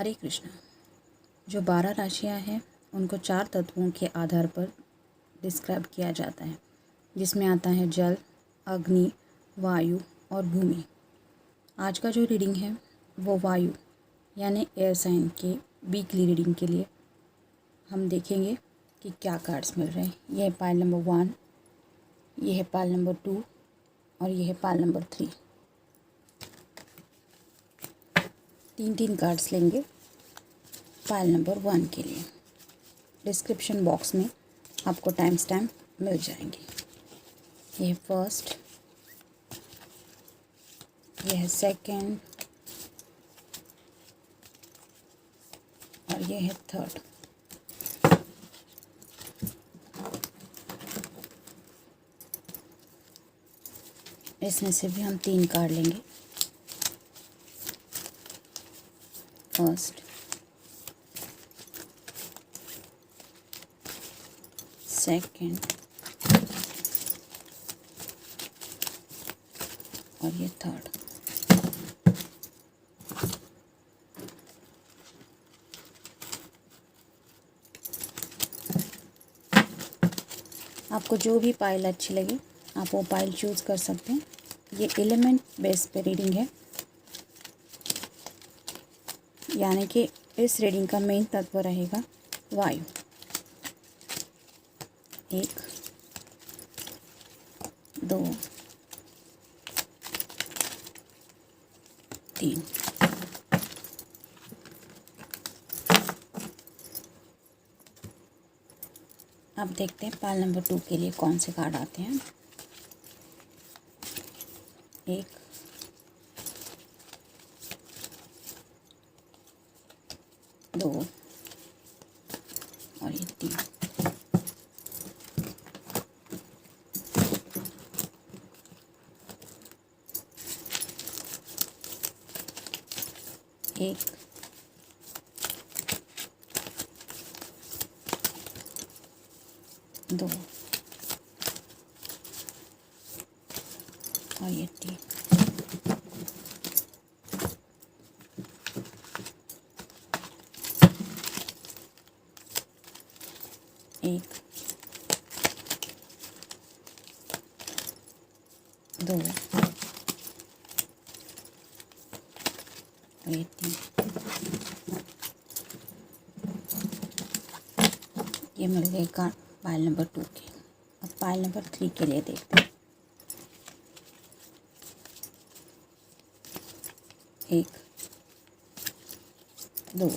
हरे कृष्णा। जो 12 राशियाँ हैं उनको 4 तत्वों के आधार पर डिस्क्राइब किया जाता है, जिसमें आता है जल, अग्नि, वायु और भूमि। आज का जो रीडिंग है वो वायु यानी एयर साइन के वीकली रीडिंग के लिए हम देखेंगे कि क्या कार्ड्स मिल रहे हैं। यह है पाइल नंबर 1, यह है पाइल नंबर 2 और यह है पाइल नंबर 3। 3 कार्ड्स लेंगे पाइल नंबर 1 के लिए। डिस्क्रिप्शन बॉक्स में आपको टाइम स्टैम्प मिल जाएंगे। यह है फर्स्ट, यह है सेकंड और यह है थर्ड। इसमें से भी हम 3 कार्ड लेंगे। फर्स्ट, सेकंड और ये थर्ड। आपको जो भी पाइल अच्छी लगे आप वो पाइल चूज़ कर सकते हैं। ये एलिमेंट बेस पे रीडिंग है, यानी कि इस रीडिंग का मेन तत्व रहेगा वायु। 1, 2, 3। अब देखते हैं पाइल नंबर 2 के लिए कौन से कार्ड आते हैं। 1, 2 और ये 3। एक, दो और ये 3। एक, दो और ये 3। ये मिल गए कार्ड पाइल नंबर 2 के। अब पाइल नंबर 3 के लिए देखते हैं। 1, 2,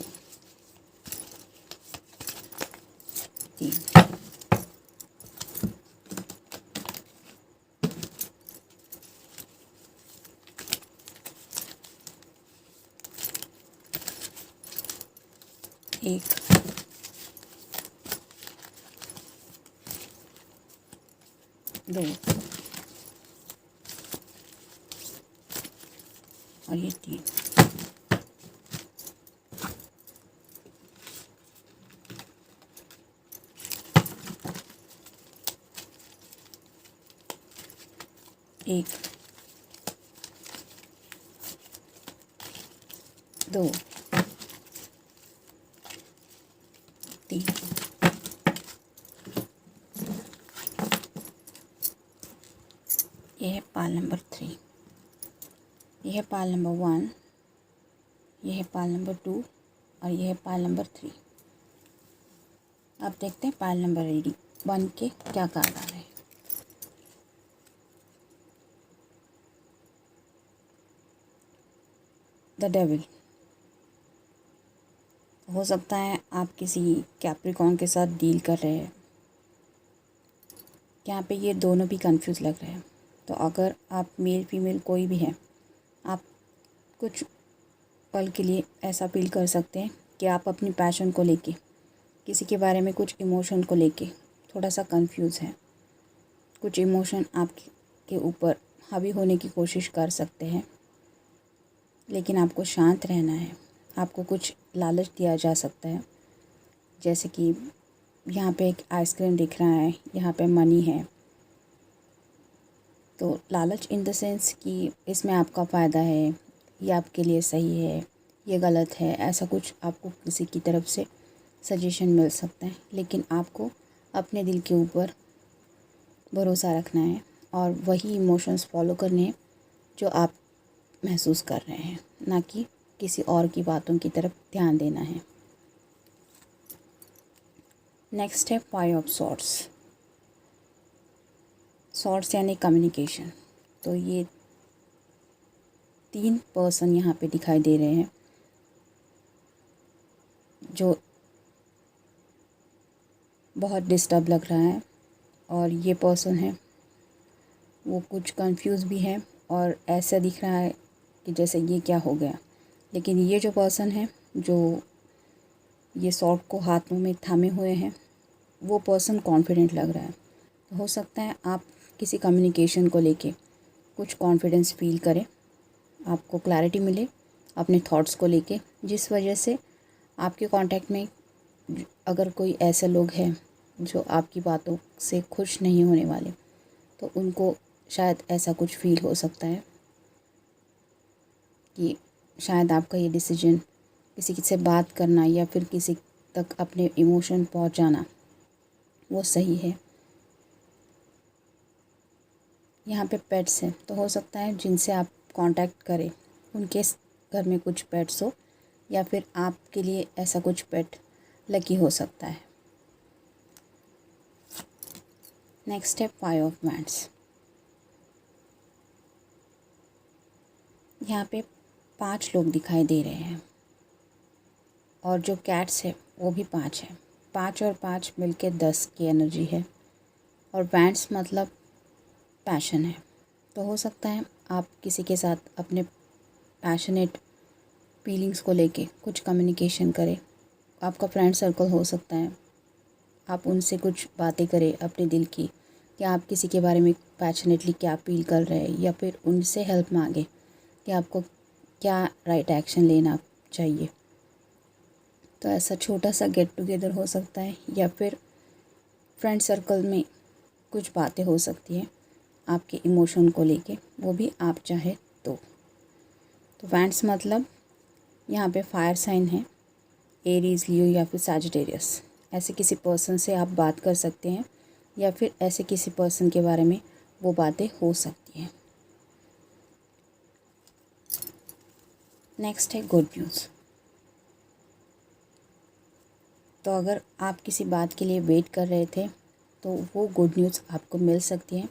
3। एक, दो और ये 3। एक, दो, 3। यह है पाइल नंबर 3, यह है पाइल नंबर 1, यह है पाइल नंबर 2 और यह है पाइल नंबर 3। अब देखते हैं पाइल नंबर 1 के क्या कार्ड आ रहे हैं। The devil. हो सकता है आप किसी कैप्रिकॉर्न के साथ डील कर रहे हैं। यहाँ पे ये दोनों भी कंफ्यूज लग रहे हैं। तो अगर आप मेल फीमेल कोई भी है, आप कुछ पल के लिए ऐसा फील कर सकते हैं कि आप अपनी पैशन को लेके, किसी के बारे में कुछ इमोशन को लेके थोड़ा सा कंफ्यूज हैं। कुछ इमोशन आपके ऊपर हावी होने की कोशिश कर सकते हैं, लेकिन आपको शांत रहना है। आपको कुछ लालच दिया जा सकता है, जैसे कि यहाँ पे एक आइसक्रीम दिख रहा है, यहाँ पे मनी है। तो लालच इन द सेंस कि इसमें आपका फ़ायदा है, ये आपके लिए सही है, ये गलत है, ऐसा कुछ आपको किसी की तरफ से सजेशन मिल सकता है, लेकिन आपको अपने दिल के ऊपर भरोसा रखना है और वही इमोशंस फॉलो करने हैं जो आप महसूस कर रहे हैं, ना कि किसी और की बातों की तरफ ध्यान देना है। नेक्स्ट है 5 ऑफ सॉर्ड्स। सॉर्ड्स यानी कम्युनिकेशन। तो ये 3 पर्सन यहाँ पे दिखाई दे रहे हैं जो बहुत डिस्टर्ब लग रहा है, और ये पर्सन है वो कुछ कंफ्यूज भी है और ऐसा दिख रहा है कि जैसे ये क्या हो गया। लेकिन ये जो पर्सन है जो ये सॉर्ड को हाथों में थामे हुए हैं, वो पर्सन कॉन्फिडेंट लग रहा है। तो हो सकता है आप किसी कम्युनिकेशन को लेके कुछ कॉन्फिडेंस फील करें, आपको क्लैरिटी मिले अपने थॉट्स को लेके, जिस वजह से आपके कांटेक्ट में अगर कोई ऐसे लोग हैं जो आपकी बातों से खुश नहीं होने वाले, तो उनको शायद ऐसा कुछ फील हो सकता है कि शायद आपका ये डिसीजन किसी से बात करना या फिर किसी तक अपने इमोशन पहुंचाना वो सही है। यहाँ पे पेट्स हैं, तो हो सकता है जिनसे आप कांटेक्ट करें उनके घर में कुछ पेट्स हो, या फिर आपके लिए ऐसा कुछ पेट लकी हो सकता है। नेक्स्ट है 5 ऑफ वैंड्स। यहाँ पे 5 लोग दिखाई दे रहे हैं और जो कैट्स है वो भी 5 है। 5 और 5 मिलके 10 की एनर्जी है, और वैंड्स मतलब पैशन है। तो हो सकता है आप किसी के साथ अपने पैशनेट फीलिंग्स को लेके कुछ कम्युनिकेशन करें। आपका फ्रेंड सर्कल हो सकता है, आप उनसे कुछ बातें करें अपने दिल की, कि आप किसी के बारे में पैशनेटली क्या फील कर रहे हैं, या फिर उनसे हेल्प मांगे कि आपको क्या राइट एक्शन लेना चाहिए। तो ऐसा छोटा सा गेट टुगेदर हो सकता है, या फिर फ्रेंड सर्कल में कुछ बातें हो सकती हैं आपके इमोशन को लेके, वो भी आप चाहे तो। वैंड्स मतलब यहाँ पे फायर साइन है, एरीज, लियो या फिर सैजिटेरियस। ऐसे किसी पर्सन से आप बात कर सकते हैं, या फिर ऐसे किसी पर्सन के बारे में वो बातें हो सकती हैं। नेक्स्ट है गुड न्यूज़। तो अगर आप किसी बात के लिए वेट कर रहे थे तो वो गुड न्यूज़ आपको मिल सकती है,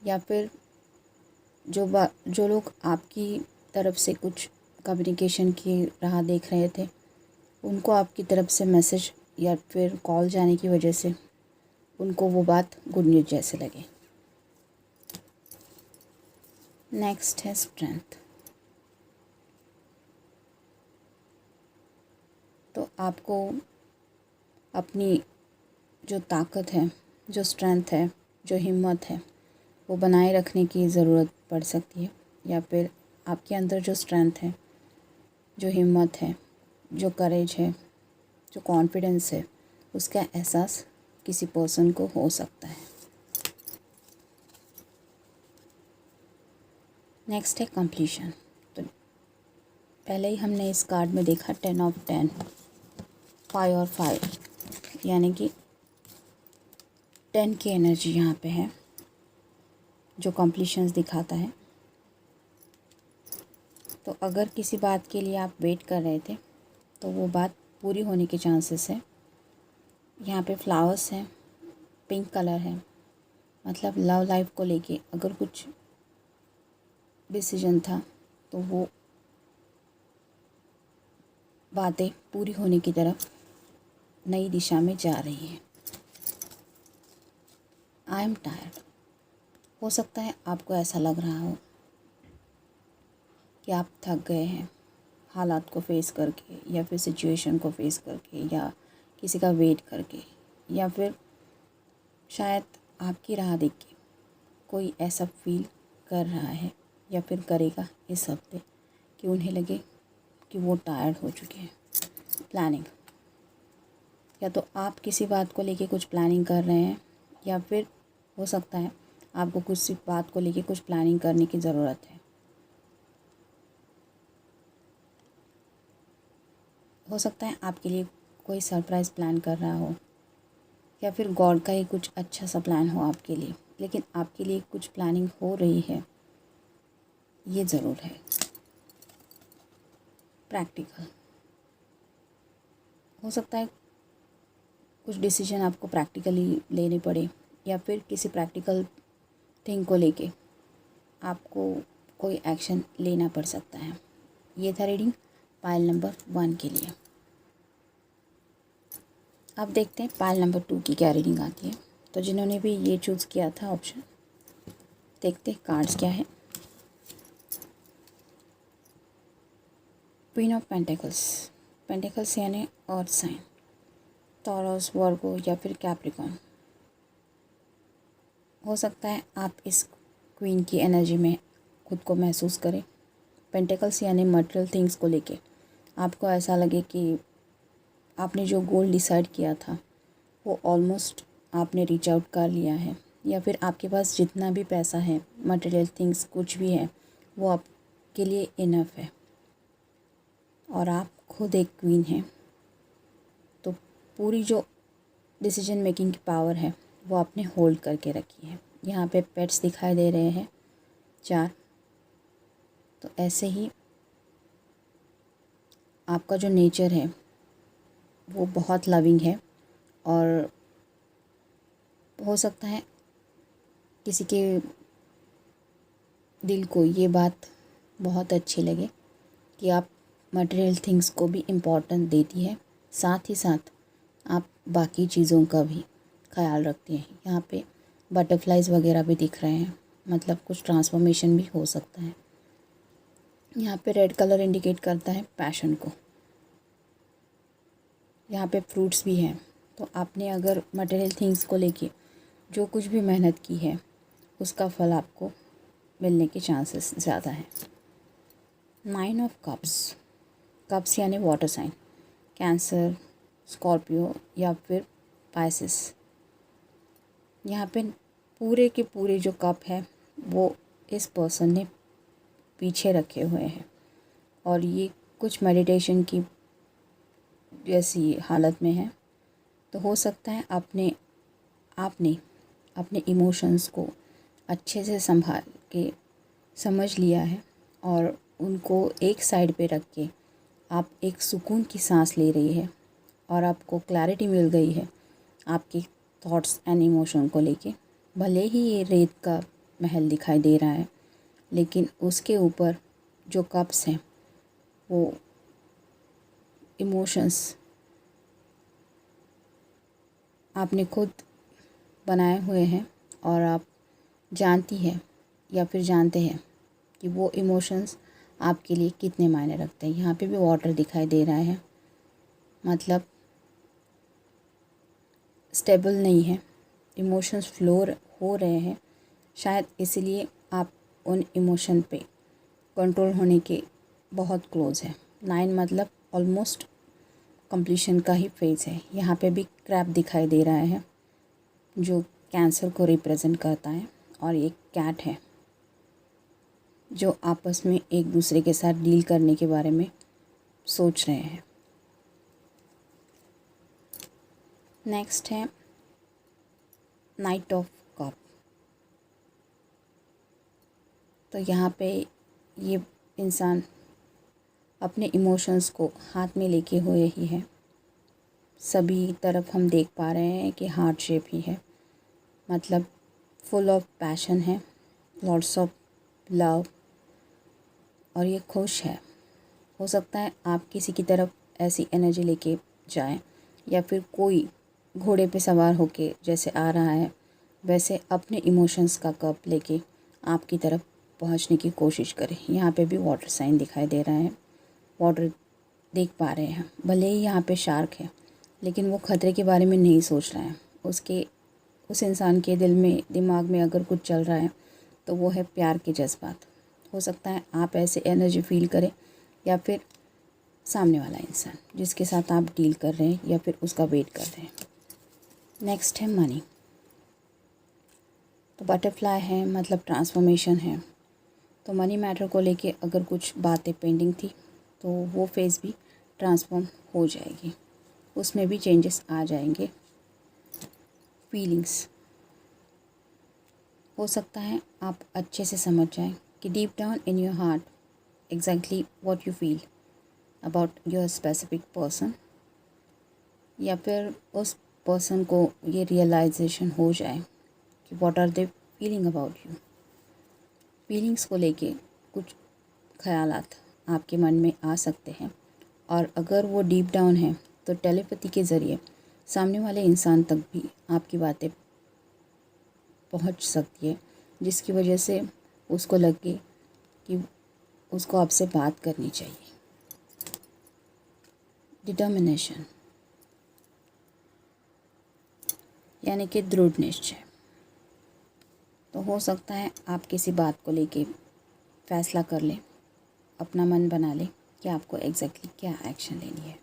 या फिर जो लोग आपकी तरफ से कुछ कम्युनिकेशन की राह देख रहे थे, उनको आपकी तरफ से मैसेज या फिर कॉल जाने की वजह से उनको वो बात गुड न्यूज़ जैसे लगे। नेक्स्ट है स्ट्रेंथ। तो आपको अपनी जो ताकत है, जो स्ट्रेंथ है, जो हिम्मत है, वो बनाए रखने की ज़रूरत पड़ सकती है, या फिर आपके अंदर जो स्ट्रेंथ है, जो हिम्मत है, जो करेज है, जो कॉन्फिडेंस है, उसका एहसास किसी पर्सन को हो सकता है। नेक्स्ट है कंप्लीशन। तो पहले ही हमने इस कार्ड में देखा 10 ऑफ 10, 5 और 5, यानी कि 10 की एनर्जी यहाँ पे है जो कंप्लीशंस दिखाता है। तो अगर किसी बात के लिए आप वेट कर रहे थे तो वो बात पूरी होने के चांसेस है। यहाँ पे फ्लावर्स हैं, पिंक कलर है, मतलब लव लाइफ को लेके अगर कुछ डिसीजन था तो वो बातें पूरी होने की तरफ नई दिशा में जा रही है। I am tired. हो सकता है आपको ऐसा लग रहा हो कि आप थक गए हैं हालात को फेस करके, या फिर सिचुएशन को फेस करके, या किसी का वेट करके, या फिर शायद आपकी राह देख के कोई ऐसा फील कर रहा है या फिर करेगा इस हफ्ते कि उन्हें लगे कि वो टायर्ड हो चुके हैं। प्लानिंग, या तो आप किसी बात को लेके कुछ प्लानिंग कर रहे हैं, या फिर हो सकता है आपको किसी बात को लेके कुछ प्लानिंग करने की ज़रूरत है। हो सकता है आपके लिए कोई सरप्राइज़ प्लान कर रहा हो, या फिर गॉड का ही कुछ अच्छा सा प्लान हो आपके लिए, लेकिन आपके लिए कुछ प्लानिंग हो रही है, ये ज़रूर है। प्रैक्टिकल हो सकता है कुछ डिसीजन आपको प्रैक्टिकली लेने पड़े, या फिर किसी प्रैक्टिकल थिंग को लेके आपको कोई एक्शन लेना पड़ सकता है। ये था रीडिंग पाइल नंबर 1 के लिए। अब देखते हैं पाइल नंबर 2 की क्या रीडिंग आती है। तो जिन्होंने भी ये चूज़ किया था ऑप्शन, देखते हैं कार्ड्स क्या है। क्वीन ऑफ पेंटिकल्स, पेंटिकल्स यानी अर्थ साइन, टॉरस, वर्गो या फिर कैप्रिकॉर्न। हो सकता है आप इस क्वीन की एनर्जी में खुद को महसूस करें। पेंटिकल्स यानी मटेरियल थिंग्स को लेके आपको ऐसा लगे कि आपने जो गोल डिसाइड किया था वो ऑलमोस्ट आपने रीच आउट कर लिया है, या फिर आपके पास जितना भी पैसा है, मटेरियल थिंग्स कुछ भी है, वो आपके लिए इनफ है और आप खुद एक क्वीन हैं। तो पूरी जो डिसीजन मेकिंग की पावर है वो आपने होल्ड करके रखी है। यहाँ पे पेट्स दिखाई दे रहे हैं 4। तो ऐसे ही आपका जो नेचर है वो बहुत लविंग है, और हो सकता है किसी के दिल को ये बात बहुत अच्छी लगे कि आप मटेरियल थिंग्स को भी इम्पोर्टेंस देती है, साथ ही साथ आप बाकी चीज़ों का भी ख्याल रखती हैं। यहाँ पे बटरफ्लाइज वगैरह भी दिख रहे हैं, मतलब कुछ ट्रांसफॉर्मेशन भी हो सकता है। यहाँ पे रेड कलर इंडिकेट करता है पैशन को। यहाँ पे फ्रूट्स भी हैं, तो आपने अगर मटेरियल थिंग्स को लेके जो कुछ भी मेहनत की है उसका फल आपको मिलने के चांसेस ज़्यादा हैं। 9 ऑफ कप्स, कप्स यानी वाटर साइन, कैंसर, स्कॉर्पियो या फिर पाइसेस। यहाँ पे पूरे के पूरे जो कप है वो इस पर्सन ने पीछे रखे हुए हैं, और ये कुछ मेडिटेशन की जैसी हालत में है। तो हो सकता है आपने अपने इमोशंस को अच्छे से संभाल के समझ लिया है, और उनको एक साइड पे रख के आप एक सुकून की सांस ले रही है, और आपको क्लैरिटी मिल गई है आपके थॉट्स एंड इमोशन को लेके। भले ही ये रेत का महल दिखाई दे रहा है, लेकिन उसके ऊपर जो कप्स हैं वो इमोशंस आपने खुद बनाए हुए हैं, और आप जानती है या फिर जानते हैं कि वो इमोशंस आपके लिए कितने मायने रखते हैं। यहाँ पे भी वाटर दिखाई दे रहा है, मतलब स्टेबल नहीं है, इमोशंस फ्लो हो रहे हैं, शायद इसलिए आप उन इमोशन पे कंट्रोल होने के बहुत क्लोज है। 9 मतलब ऑलमोस्ट कंप्लीशन का ही फेज़ है। यहाँ पे भी क्रैब दिखाई दे रहा है जो कैंसर को रिप्रेजेंट करता है, और एक कैट है जो आपस में एक दूसरे के साथ डील करने के बारे में सोच रहे हैं। नेक्स्ट है नाइट ऑफ कप। तो यहाँ पे ये इंसान अपने इमोशंस को हाथ में लेके हुए ही है। सभी तरफ हम देख पा रहे हैं कि हार्ट शेप ही है, मतलब फुल ऑफ पैशन है, लॉट्स ऑफ लव, और ये खुश है। हो सकता है आप किसी की तरफ ऐसी एनर्जी लेके जाएं, या फिर कोई घोड़े पे सवार होके जैसे आ रहा है वैसे अपने इमोशंस का कप लेके आपकी तरफ पहुंचने की कोशिश करें। यहाँ पे भी वाटर साइन दिखाई दे रहा है, वाटर देख पा रहे हैं। भले ही यहाँ पे शार्क है, लेकिन वो खतरे के बारे में नहीं सोच रहा है। उस इंसान के दिल में, दिमाग में अगर कुछ चल रहा है तो वो है प्यार के जज्बात। हो सकता है आप ऐसे एनर्जी फील करें, या फिर सामने वाला इंसान जिसके साथ आप डील कर रहे हैं या फिर उसका वेट कर रहे हैं। नेक्स्ट है मनी। तो बटरफ्लाई है, मतलब ट्रांसफॉर्मेशन है। तो मनी मैटर को लेके अगर कुछ बातें पेंडिंग थी तो वो फेज़ भी ट्रांसफॉर्म हो जाएगी, उसमें भी चेंजेस आ जाएंगे। फीलिंग्स हो सकता है आप अच्छे से समझ जाएं कि deep down in your heart exactly what you feel about your specific person, या फिर उस पर्सन को ये रियलाइजेशन हो जाए कि what are they feeling about you. Feelings को लेके कुछ ख़यालात आपके मन में आ सकते हैं, और अगर वो डीप डाउन है तो टेलीपैथी के ज़रिए सामने वाले इंसान तक भी आपकी बातें पहुंच सकती है, जिसकी वजह से उसको लगे कि उसको आपसे बात करनी चाहिए। डिटर्मिनेशन यानी कि दृढ़ निश्चय। तो हो सकता है आप किसी बात को लेके फ़ैसला कर लें, अपना मन बना लें कि आपको एग्जैक्टली क्या एक्शन लेनी है।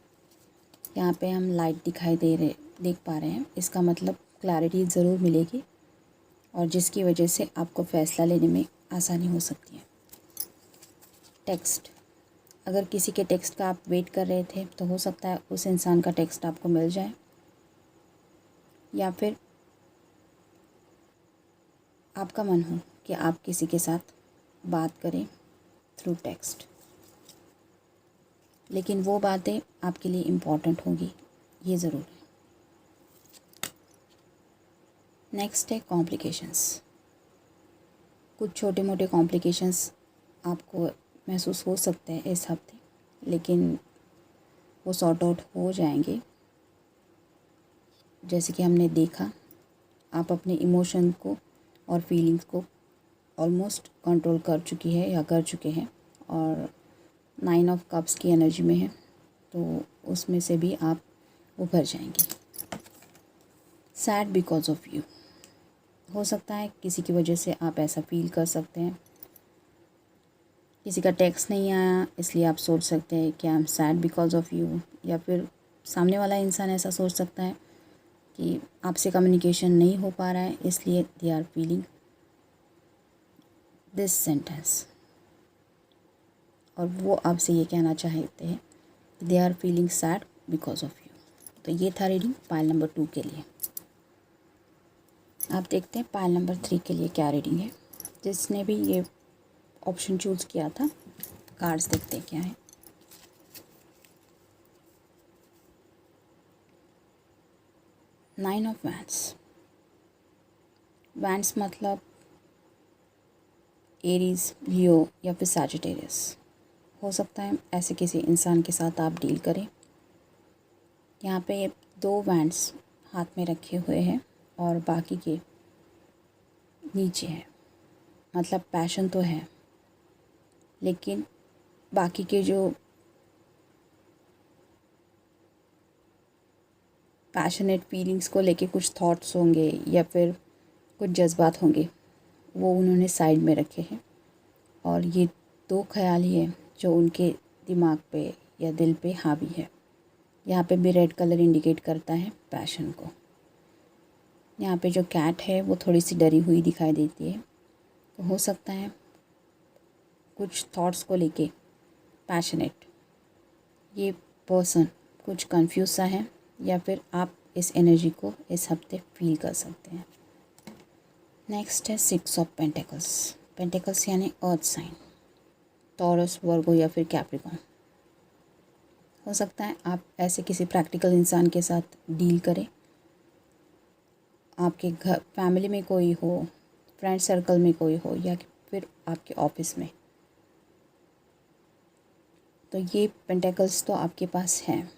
यहाँ पे हम लाइट देख पा रहे हैं, इसका मतलब क्लैरिटी ज़रूर मिलेगी, और जिसकी वजह से आपको फ़ैसला लेने में आसानी हो सकती है। टेक्स्ट, अगर किसी के टेक्स्ट का आप वेट कर रहे थे तो हो सकता है उस इंसान का टेक्स्ट आपको मिल जाए, या फिर आपका मन हो कि आप किसी के साथ बात करें थ्रू टेक्स्ट, लेकिन वो बातें आपके लिए इम्पॉर्टेंट होगी, ये ज़रूर है। नेक्स्ट है कॉम्प्लिकेशंस। कुछ छोटे मोटे कॉम्प्लिकेशंस आपको महसूस हो सकते हैं इस हफ्ते, लेकिन वो सॉर्ट आउट हो जाएंगे। जैसे कि हमने देखा, आप अपने इमोशन को और फीलिंग्स को ऑलमोस्ट कंट्रोल कर चुकी है या कर चुके हैं, और 9 ऑफ कप्स की एनर्जी में है, तो उसमें से भी आप उभर जाएंगी। सैड बिकॉज ऑफ यू, हो सकता है किसी की वजह से आप ऐसा फील कर सकते हैं। किसी का टेक्स्ट नहीं आया इसलिए आप सोच सकते हैं कि I am sad because of you, या फिर सामने वाला इंसान ऐसा सोच सकता है कि आपसे कम्युनिकेशन नहीं हो पा रहा है, इसलिए they are feeling this sentence, और वो आपसे ये कहना चाहते हैं कि they are feeling sad because of you. तो ये था रीडिंग पाइल नंबर 2 के लिए। आप देखते हैं पाइल नंबर 3 के लिए क्या रीडिंग है। जिसने भी ये ऑप्शन चूज़ किया था, कार्ड्स देखते हैं क्या है। Nine of wands. वैंड्स मतलब एरीज, लियो या फिर सैजिटेरियस। हो सकता है ऐसे किसी इंसान के साथ आप डील करें। यहाँ पे 2 वैंड्स हाथ में रखे हुए हैं और बाकी के नीचे हैं। मतलब पैशन तो है, लेकिन बाकी के जो पैशनेट फीलिंग्स को लेके कुछ थॉट्स होंगे या फिर कुछ जज्बात होंगे, वो उन्होंने साइड में रखे हैं, और ये 2 ख्याल ही है जो उनके दिमाग पे या दिल पे हावी है। यहाँ पे भी रेड कलर इंडिकेट करता है पैशन को। यहाँ पे जो कैट है वो थोड़ी सी डरी हुई दिखाई देती है, तो हो सकता है कुछ थॉट्स को लेके पैशनेट ये पर्सन कुछ कंफ्यूज सा है, या फिर आप इस एनर्जी को इस हफ्ते फील कर सकते हैं। नेक्स्ट है 6 ऑफ पेंटिकल्स। पेंटिकल्स यानी अर्थ साइन, टॉरस, वर्गो या फिर कैप्रिकॉर्न। हो सकता है आप ऐसे किसी प्रैक्टिकल इंसान के साथ डील करें। आपके घर फैमिली में कोई हो, फ्रेंड सर्कल में कोई हो, या फिर आपके ऑफिस में। तो ये पेंटिकल्स तो आपके पास हैं।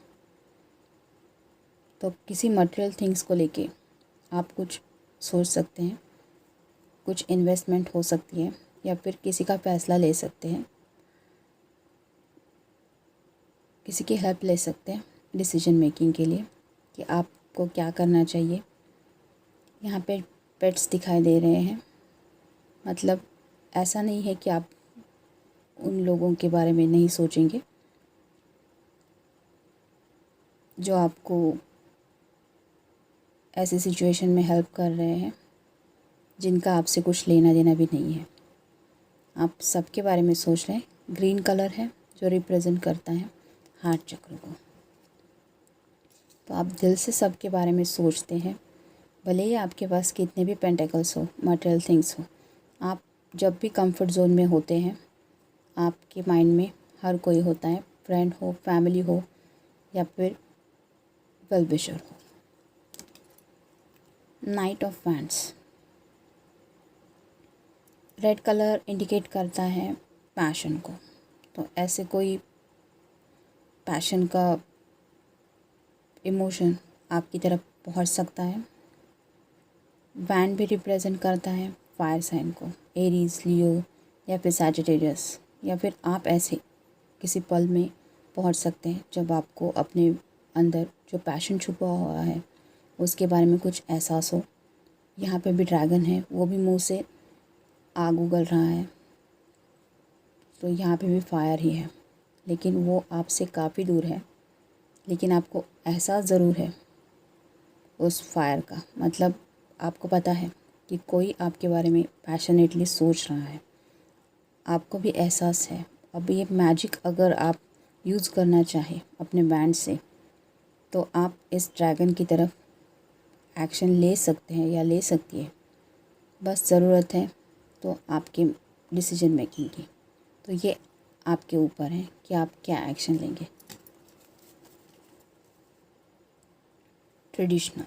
तो किसी मटेरियल थिंग्स को लेके आप कुछ सोच सकते हैं, कुछ इन्वेस्टमेंट हो सकती है, या फिर किसी का फ़ैसला ले सकते हैं, किसी की हेल्प ले सकते हैं डिसीजन मेकिंग के लिए कि आपको क्या करना चाहिए। यहाँ पे पेट्स दिखाई दे रहे हैं, मतलब ऐसा नहीं है कि आप उन लोगों के बारे में नहीं सोचेंगे जो आपको ऐसी सिचुएशन में हेल्प कर रहे हैं, जिनका आपसे कुछ लेना देना भी नहीं है। आप सबके बारे में सोच रहे हैं। ग्रीन कलर है जो रिप्रेजेंट करता है हार्ट चक्र को। तो आप दिल से सबके बारे में सोचते हैं, भले ही आपके पास कितने भी पेंटिकल्स हो, मटेरियल थिंग्स हो। आप जब भी कंफर्ट जोन में होते हैं, आपके माइंड में हर कोई होता है, फ्रेंड हो, फैमिली हो या फिर वेल विशर हो। Night of wands, red colour indicate करता है पैशन को। तो ऐसे कोई पैशन का इमोशन आपकी तरफ पहुंच सकता है। वैंड भी रिप्रेजेंट करता है फायर साइन को, एरीज, लियो या फिर सैजिटेरियस। या फिर आप ऐसे किसी पल में पहुंच सकते हैं जब आपको अपने अंदर जो पैशन छुपा हुआ है उसके बारे में कुछ एहसास हो। यहाँ पे भी ड्रैगन है, वो भी मुंह से आग उगल रहा है, तो यहाँ पे भी फायर ही है, लेकिन वो आपसे काफ़ी दूर है, लेकिन आपको एहसास ज़रूर है उस फायर का। मतलब आपको पता है कि कोई आपके बारे में पैशनेटली सोच रहा है, आपको भी एहसास है। अब ये मैजिक अगर आप यूज़ करना चाहें अपने बैंड से, तो आप इस ड्रैगन की तरफ एक्शन ले सकते हैं या ले सकती है। बस ज़रूरत है तो आपके डिसीजन मेकिंग की। तो ये आपके ऊपर है कि आप क्या एक्शन लेंगे। ट्रेडिशनल,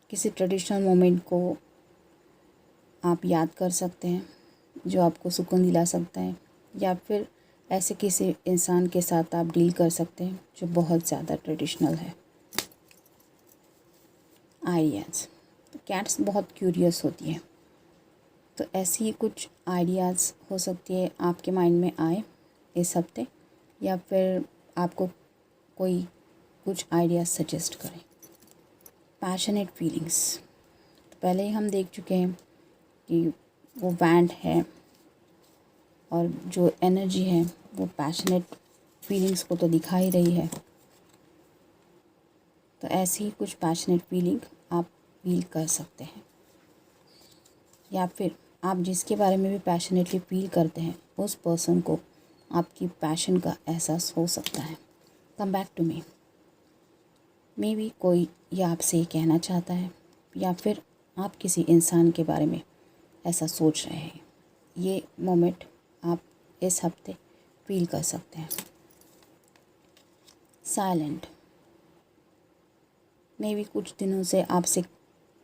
किसी ट्रेडिशनल मोमेंट को आप याद कर सकते हैं जो आपको सुकून दिला सकता है, या फिर ऐसे किसी इंसान के साथ आप डील कर सकते हैं जो बहुत ज़्यादा ट्रेडिशनल है। आइडियाज़, तो कैट्स बहुत क्यूरियस होती है, तो ऐसी ही कुछ आइडियाज़ हो सकती है आपके माइंड में आए इस हफ्ते, या फिर आपको कोई कुछ आइडियाज़ सजेस्ट करें। पैशनेट फीलिंग्स, तो पहले ही हम देख चुके हैं कि वो वैंड है और जो एनर्जी है वो पैशनेट फीलिंग्स को तो दिखा ही रही है। तो ऐसी ही कुछ पैशनेट फीलिंग आप फील कर सकते हैं, या फिर आप जिसके बारे में भी पैशनेटली फील करते हैं उस पर्सन को आपकी पैशन का एहसास हो सकता है। Come back to me, maybe कोई ये आपसे कहना चाहता है, या फिर आप किसी इंसान के बारे में ऐसा सोच रहे हैं। ये मोमेंट आप इस हफ्ते फील कर सकते हैं। साइलेंट, मे बी कुछ दिनों से आपसे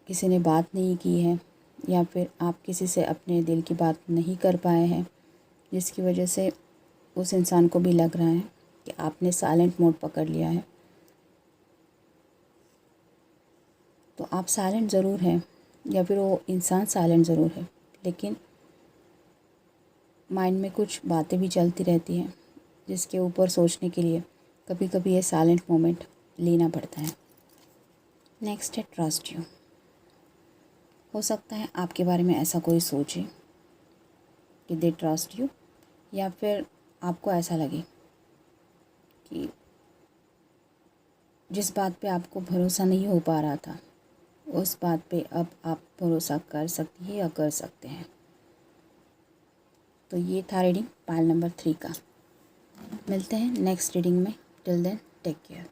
किसी ने बात नहीं की है, या फिर आप किसी से अपने दिल की बात नहीं कर पाए हैं, जिसकी वजह से उस इंसान को भी लग रहा है कि आपने साइलेंट मोड पकड़ लिया है। तो आप साइलेंट ज़रूर हैं, या फिर वो इंसान साइलेंट ज़रूर है, लेकिन माइंड में कुछ बातें भी चलती रहती हैं जिसके ऊपर सोचने के लिए कभी कभी ये साइलेंट मोमेंट लेना पड़ता है। नेक्स्ट है ट्रस्ट यू। हो सकता है आपके बारे में ऐसा कोई सोचे कि दे ट्रस्ट यू, या फिर आपको ऐसा लगे कि जिस बात पे आपको भरोसा नहीं हो पा रहा था उस बात पे अब आप भरोसा कर सकती है या कर सकते हैं। तो ये था रीडिंग पाइल नंबर 3 का। मिलते हैं नेक्स्ट रीडिंग में। Till then take care.